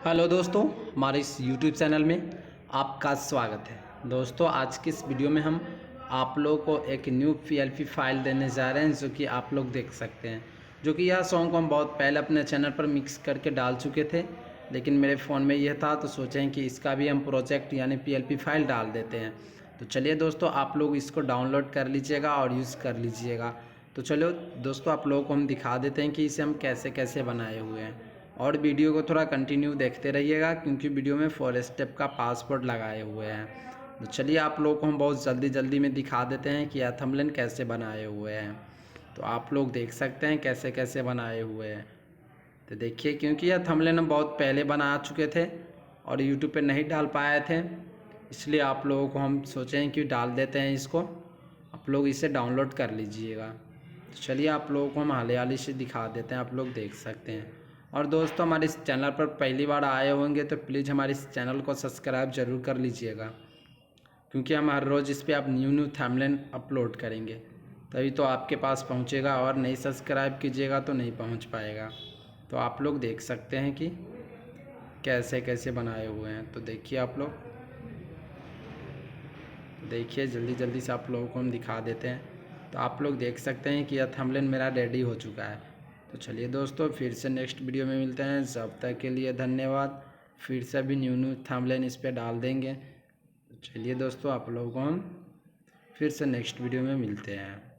Hello दोस्तों, हमारे इस YouTube चैनल में आपका स्वागत है। दोस्तों, आज की इस वीडियो में हम आप लोगों को एक न्यू PLP फाइल देने जा रहे हैं, जो कि आप लोग देख सकते हैं। जो कि यह सॉन्ग को हम बहुत पहले अपने चैनल पर मिक्स करके डाल चुके थे, लेकिन मेरे फ़ोन में यह था तो सोचें कि इसका भी हम प्रोजेक्ट यानी PLP फाइल डाल देते हैं। तो चलिए दोस्तों, आप लोग इसको डाउनलोड कर लीजिएगा और यूज़ कर लीजिएगा। तो चलो दोस्तों, आप लोगों को हम दिखा देते हैं कि इसे हम कैसे कैसे बनाए हुए हैं। और वीडियो को थोड़ा कंटिन्यू देखते रहिएगा, क्योंकि वीडियो में 4 स्टेप का पासवर्ड लगाए हुए हैं। तो चलिए आप लोगों को हम बहुत जल्दी में दिखा देते हैं कि यह थंबनेल कैसे बनाए हुए हैं। तो आप लोग देख सकते हैं कैसे कैसे बनाए हुए हैं। तो देखिए, क्योंकि यह थंबनेल हम बहुत पहले बना चुके थे और यूट्यूब पे नहीं डाल पाए थे, इसलिए आप लोगों को हम सोचें कि डाल देते हैं इसको। आप लोग इसे डाउनलोड कर लीजिएगा। तो चलिए आप लोगों को हम हाल से दिखा देते हैं, आप लोग देख सकते हैं। और दोस्तों, हमारे इस चैनल पर पहली बार आए होंगे तो प्लीज़ हमारे इस चैनल को सब्सक्राइब ज़रूर कर लीजिएगा, क्योंकि हम हर रोज़ इस पर आप न्यू थंबनेल अपलोड करेंगे, तभी तो आपके पास पहुंचेगा। और नहीं सब्सक्राइब कीजिएगा तो नहीं पहुंच पाएगा। तो आप लोग देख सकते हैं कि कैसे कैसे बनाए हुए हैं। तो देखिए आप लोग, देखिए जल्दी से आप लोगों को हम दिखा देते हैं। तो आप लोग देख सकते हैं कि यह थंबनेल मेरा रेडी हो चुका है। तो चलिए दोस्तों, फिर से नेक्स्ट वीडियो में मिलते हैं। जब तक के लिए धन्यवाद। फिर से भी न्यू थंबनेल इस पर डाल देंगे। तो चलिए दोस्तों, आप लोगों को हम फिर से नेक्स्ट वीडियो में मिलते हैं।